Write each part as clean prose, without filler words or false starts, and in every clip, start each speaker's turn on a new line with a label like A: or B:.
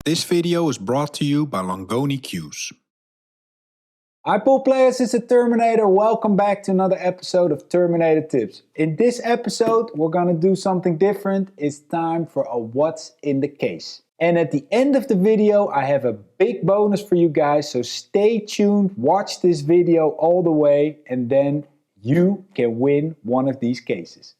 A: This video is brought to you by Longoni Qs.
B: Hi pool players, it's the Terminator. Welcome back to another episode of Terminator Tips. In this episode, we're gonna do something different. It's time for a what's in the case. And at the end of the video, I have a big bonus for you guys. So stay tuned, watch this video all the way, and then you can win one of these cases.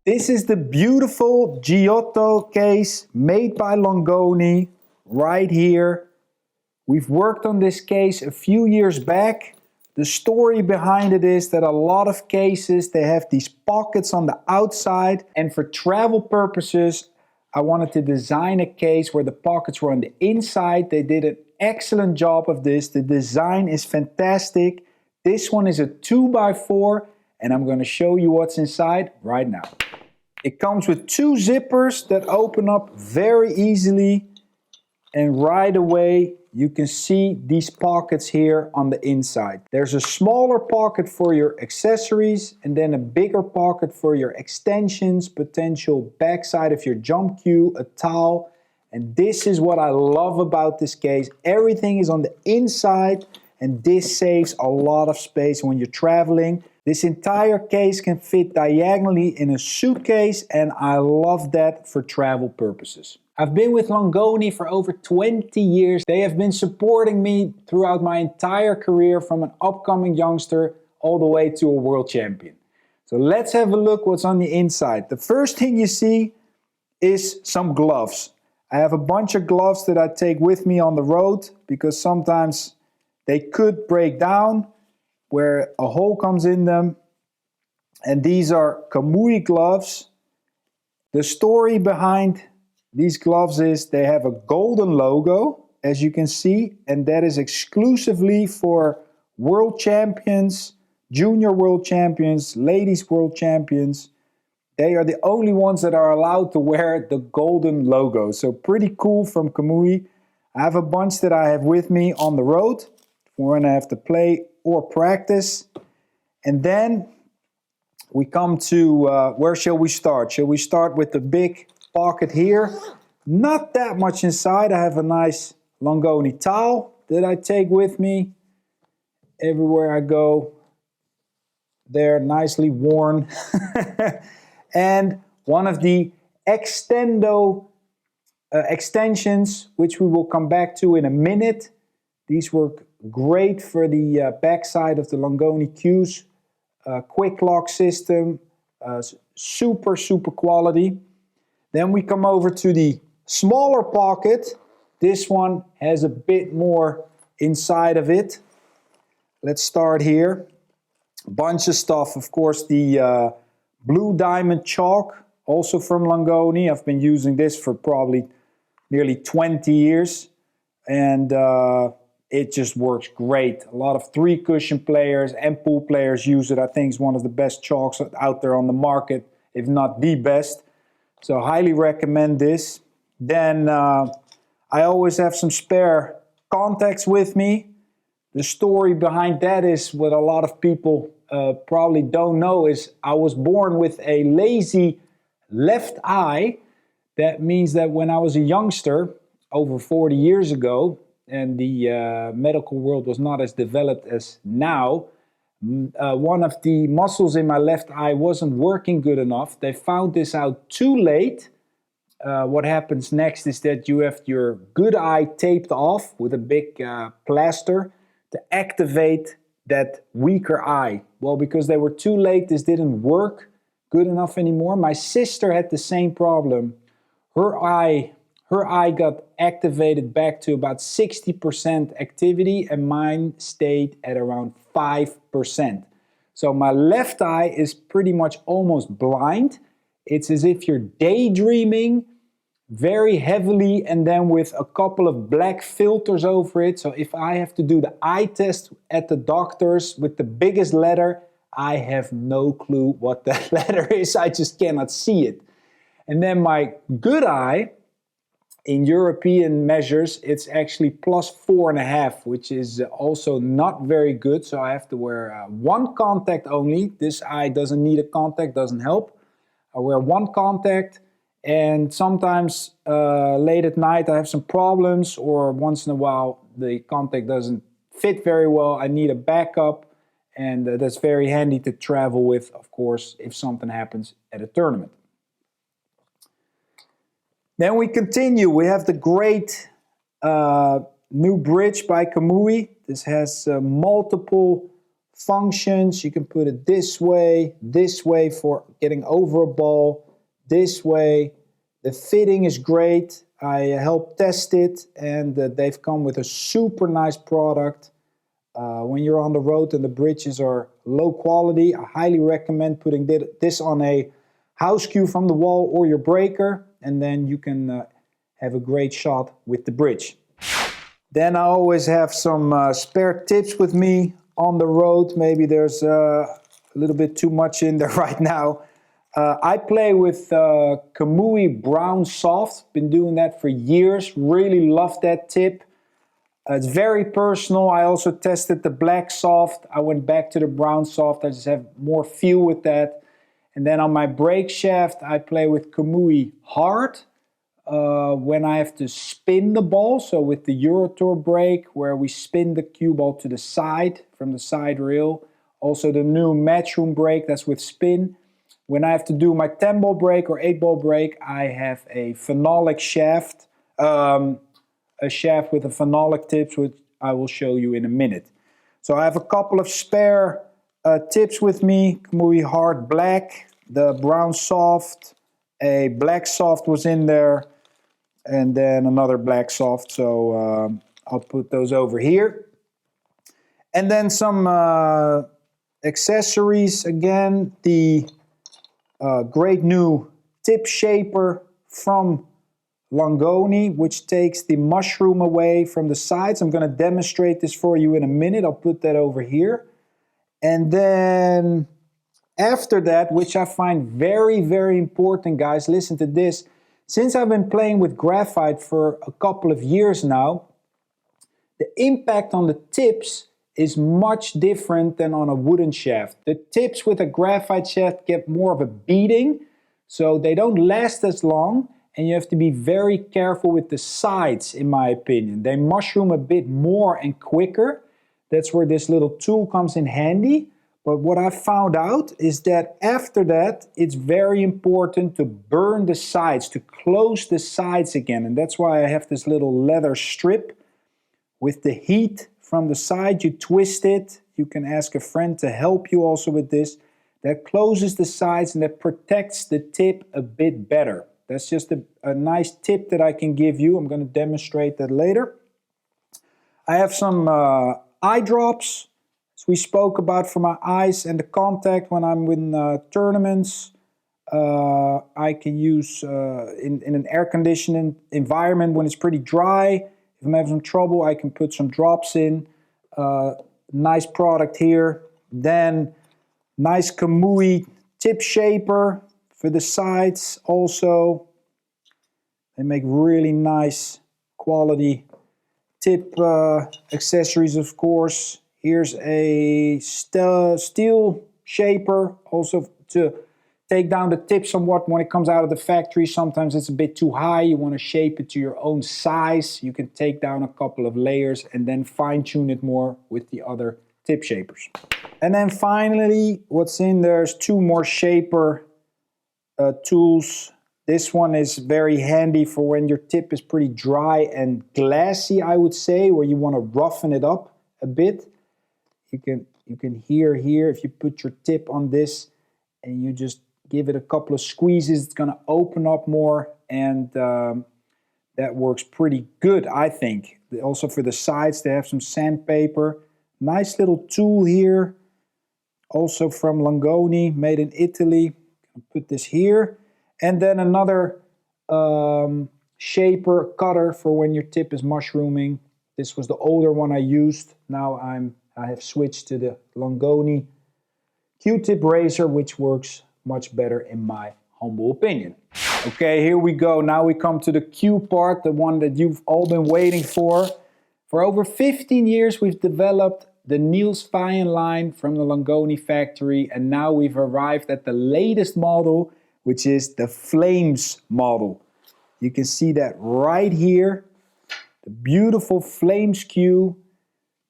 B: This is the beautiful Giotto case made by Longoni right here. We've worked on this case a few years back. The story behind it is that a lot of cases, they have these pockets on the outside, and for travel purposes, I wanted to design a case where the pockets were on the inside. They did an excellent job of this. The design is fantastic. This one is a 2x4, and I'm going to show you what's inside right now. It comes with two zippers that open up very easily, and right away you can see these pockets here on the inside. There's a smaller pocket for your accessories and then a bigger pocket for your extensions, potential backside of your jump cue, a towel. And this is what I love about this case. Everything is on the inside, and this saves a lot of space when you're traveling. This entire case can fit diagonally in a suitcase, and I love that for travel purposes. I've been with Longoni for over 20 years. They have been supporting me throughout my entire career, from an upcoming youngster all the way to a world champion. So let's have a look what's on the inside. The first thing you see is some gloves. I have a bunch of gloves that I take with me on the road because sometimes they could break down where a hole comes in them. And these are Kamui gloves. The story behind these gloves is they have a golden logo, as you can see, and that is exclusively for world champions, junior world champions, ladies world champions. They are the only ones that are allowed to wear the golden logo. So pretty cool from Kamui. I have a bunch that I have with me on the road for when I have to play or practice. And then we come to, where shall we start? Shall we start with the big pocket here? Not that much inside. I have a nice Longoni towel that I take with me everywhere I go. They're nicely worn. And one of the extensions, which we will come back to in a minute. These work great for the backside of the Longoni Qs. Quick lock system, super quality. Then we come over to the smaller pocket. This one has a bit more inside of it. Let's start here. Bunch of stuff, of course, the blue diamond chalk, also from Longoni. I've been using this for probably nearly 20 years, and it just works great. A lot of 3-cushion players and pool players use it. I think it's one of the best chalks out there on the market, if not the best. So highly recommend this. Then I always have some spare contacts with me. The story behind that is what a lot of people probably don't know is I was born with a lazy left eye. That means that when I was a youngster, over 40 years ago, and the medical world was not as developed as now, one of the muscles in my left eye wasn't working good enough. They found this out too late. What happens next is that you have your good eye taped off with a big plaster to activate that weaker eye. Well, because they were too late, this didn't work good enough anymore. My sister had the same problem. Her eye got activated back to about 60% activity, and mine stayed at around 5%. So my left eye is pretty much almost blind. It's as if you're daydreaming very heavily and then with a couple of black filters over it. So if I have to do the eye test at the doctor's with the biggest letter, I have no clue what that letter is. I just cannot see it. And then my good eye, in European measures, it's actually +4.5, which is also not very good. So I have to wear one contact only. This eye doesn't need a contact, doesn't help. I wear one contact, and sometimes late at night I have some problems, or once in a while the contact doesn't fit very well. I need a backup, and that's very handy to travel with, of course, if something happens at a tournament. Then we continue. We have the great new bridge by Kamui. This has multiple functions. You can put it this way for getting over a ball, this way. The fitting is great. I helped test it, and they've come with a super nice product. When you're on the road and the bridges are low quality, I highly recommend putting this on a house cue from the wall or your breaker, and then you can have a great shot with the bridge. Then I always have some spare tips with me on the road. Maybe there's a little bit too much in there right now. I play with Kamui Brown Soft. Been doing that for years. Really love that tip. It's very personal. I also tested the black soft. I went back to the brown soft. I just have more feel with that. And then on my brake shaft, I play with Kamui Hard. When I have to spin the ball, so with the Eurotour brake, where we spin the cue ball to the side, from the side rail. Also the new Matchroom brake, that's with spin. When I have to do my 10-ball brake or 8-ball brake, I have a phenolic shaft. A shaft with a phenolic tips, which I will show you in a minute. So I have a couple of spare tips with me. Kamui Hard Black, the brown soft, a black soft was in there, and then another black soft. So I'll put those over here. And then some accessories. Again, the great new tip shaper from Longoni, which takes the mushroom away from the sides. I'm going to demonstrate this for you in a minute. I'll put that over here. And then after that, which I find very, very important, guys, listen to this. Since I've been playing with graphite for a couple of years now, the impact on the tips is much different than on a wooden shaft. The tips with a graphite shaft get more of a beating, so they don't last as long. And you have to be very careful with the sides, in my opinion. They mushroom a bit more and quicker. That's where this little tool comes in handy. But what I found out is that after that, it's very important to burn the sides, to close the sides again. And that's why I have this little leather strip. With the heat from the side, you twist it. You can ask a friend to help you also with this. That closes the sides and that protects the tip a bit better. That's just a nice tip that I can give you. I'm going to demonstrate that later. I have some eye drops, as we spoke about, for my eyes and the contact when I'm in tournaments. I can use in an air-conditioned environment when it's pretty dry. If I'm having some trouble, I can put some drops in. Nice product here. Then nice Kamui tip shaper for the sides also. They make really nice quality tip accessories, of course. Here's a steel shaper, also to take down the tip somewhat when it comes out of the factory. Sometimes it's a bit too high. You want to shape it to your own size. You can take down a couple of layers and then fine-tune it more with the other tip shapers. And then finally, what's in there is two more shaper tools. This one is very handy for when your tip is pretty dry and glassy, I would say, where you want to roughen it up a bit. You can hear here, if you put your tip on this and you just give it a couple of squeezes, it's going to open up more, and that works pretty good, I think. Also for the sides, they have some sandpaper. Nice little tool here, also from Longoni, made in Italy. I'll put this here. And then another shaper cutter for when your tip is mushrooming. This was the older one I used. Now I have switched to the Longoni Q-tip razor, which works much better in my humble opinion. Okay, here we go. Now we come to the Q part, the one that you've all been waiting for. For over 15 years, we've developed the Nils Feijen line from the Longoni factory, and now we've arrived at the latest model, which is the Flames model. You can see that right here, the beautiful Flames cue.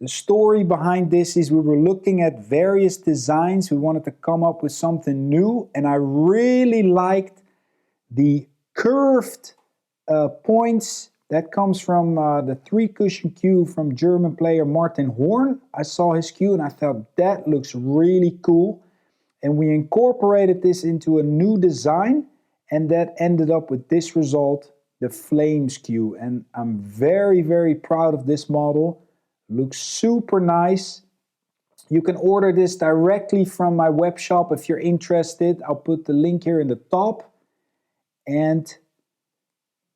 B: The story behind this is we were looking at various designs. We wanted to come up with something new, and I really liked the curved points that comes from the 3-cushion cue from German player Martin Horn. I saw his cue and I thought that looks really cool. And we incorporated this into a new design, and that ended up with this result, the Flames cue. And I'm very, very proud of this model. Looks super nice. You can order this directly from my web shop if you're interested. I'll put the link here in the top. And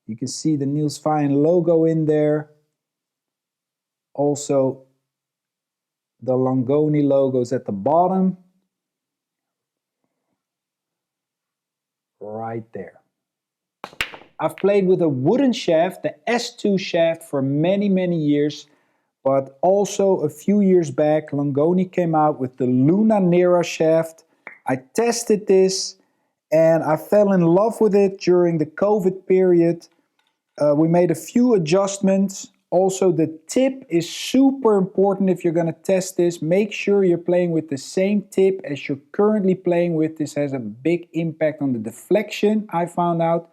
B: you can see the Nils Feijen logo in there. Also, the Longoni logos at the bottom. Right there. I've played with a wooden shaft, the S2 shaft, for many, many years. But also a few years back, Longoni came out with the Luna Nera shaft. I tested this and I fell in love with it during the COVID period. We made a few adjustments. Also, the tip is super important if you're going to test this. Make sure you're playing with the same tip as you're currently playing with. This has a big impact on the deflection, I found out.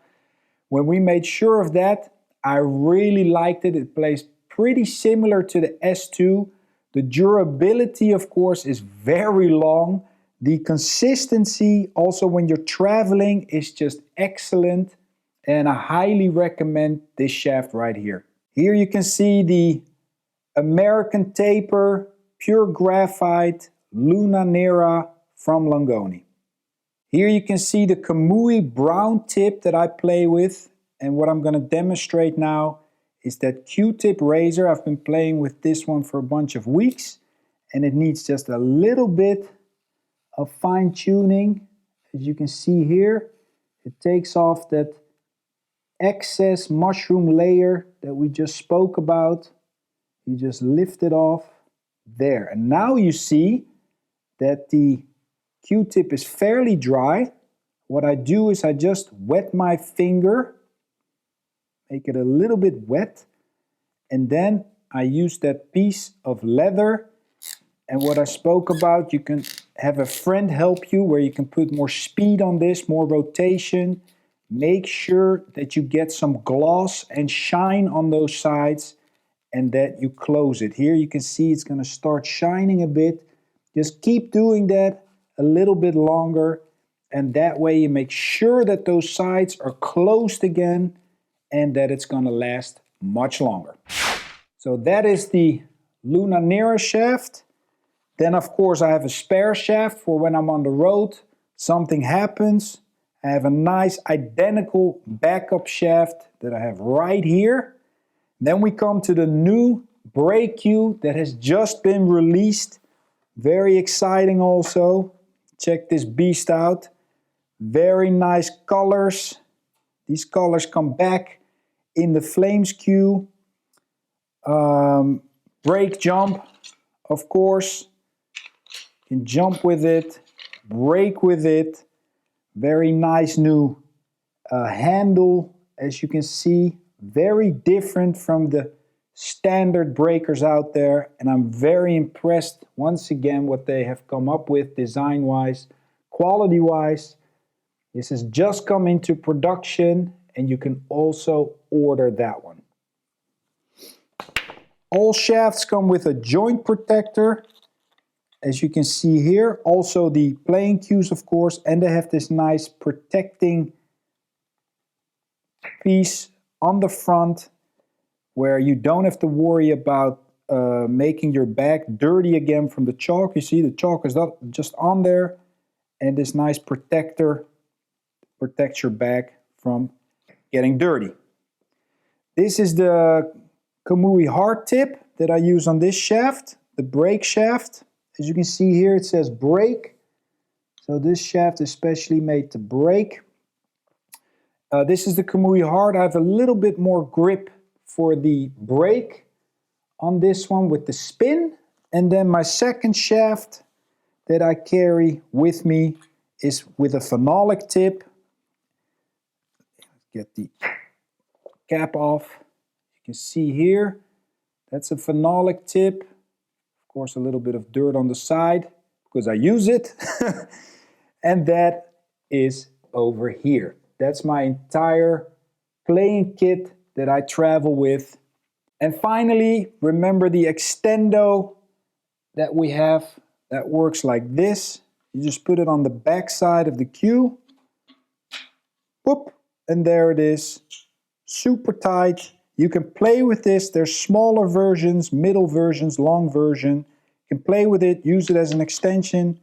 B: When we made sure of that, I really liked it. It plays pretty similar to the S2. The durability, of course, is very long. The consistency, also when you're traveling, is just excellent. And I highly recommend this shaft right here. Here you can see the American taper, pure graphite, Luna Nera from Longoni. Here you can see the Kamui brown tip that I play with. And what I'm going to demonstrate now is that Q-tip razor. I've been playing with this one for a bunch of weeks. And it needs just a little bit of fine tuning. As you can see here, it takes off that excess mushroom layer that we just spoke about. You just lift it off there. And now you see that the Q-tip is fairly dry. What I do is I just wet my finger, make it a little bit wet, and then I use that piece of leather. And what I spoke about, you can have a friend help you where you can put more speed on this, more rotation. Make sure that you get some gloss and shine on those sides and that you close it. Here you can see it's going to start shining a bit. Just keep doing that a little bit longer, and that way you make sure that those sides are closed again and that it's going to last much longer. So that is the Luna Nera shaft. Then of course I have a spare shaft for when I'm on the road, something happens. I have a nice identical backup shaft that I have right here. Then we come to the new break cue that has just been released. Very exciting also. Check this beast out. Very nice colors. These colors come back in the Flames cue. Break jump, of course. You can jump with it, break with it. Very nice new handle, as you can see. Very different from the standard breakers out there, and I'm very impressed once again what they have come up with design-wise, quality-wise. This has just come into production, and you can also order that one. All shafts come with a joint protector, as you can see here. Also the playing cues, of course, and they have this nice protecting piece on the front where you don't have to worry about making your back dirty again from the chalk. You see the chalk is not just on there, and this nice protector protects your back from getting dirty. This is the Kamui Hard tip that I use on this shaft, the brake shaft. As you can see here, it says brake. So this shaft is specially made to brake. This is the Kamui Hard. I have a little bit more grip for the brake on this one with the spin. And then my second shaft that I carry with me is with a phenolic tip. get the cap off. You can see here, that's a phenolic tip. Of course, a little bit of dirt on the side because I use it. And that is over here. That's my entire playing kit that I travel with. And finally, remember the extendo that we have that works like this. You just put it on the back side of the cue. Whoop, and there it is. Super tight. You can play with this. There's smaller versions, middle versions, long version. You can play with it, use it as an extension.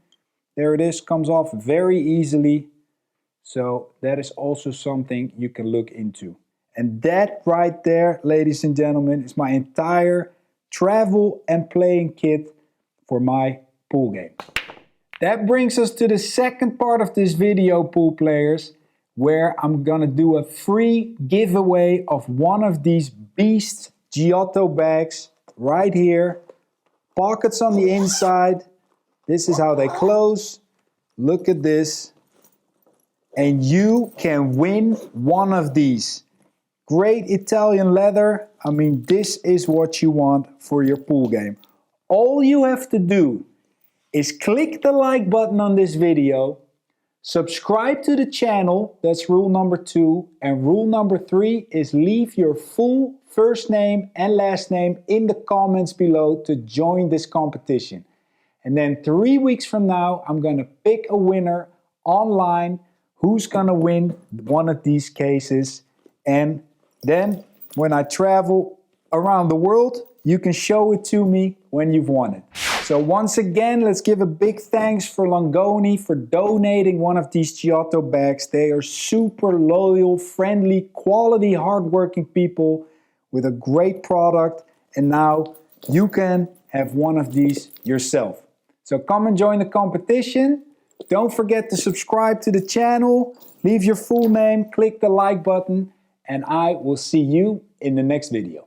B: There it is, comes off very easily. So that is also something you can look into. And that right there, ladies and gentlemen, is my entire travel and playing kit for my pool game. That brings us to the second part of this video, pool players, where I'm gonna do a free giveaway of one of these beast Giotto bags right here. Pockets on the inside. This is how they close. Look at this. And you can win one of these. Great Italian leather. I mean, this is what you want for your pool game. All you have to do is click the like button on this video, subscribe to the channel, that's rule number 2, and rule number 3 is leave your full first name and last name in the comments below to join this competition. And then 3 weeks from now, I'm gonna pick a winner online who's gonna win one of these cases. And then when I travel around the world, you can show it to me when you've won it. So once again, let's give a big thanks for Longoni for donating one of these Giotto bags. They are super loyal, friendly, quality, hardworking people with a great product. And now you can have one of these yourself. So come and join the competition. Don't forget to subscribe to the channel, leave your full name, click the like button, and I will see you in the next video.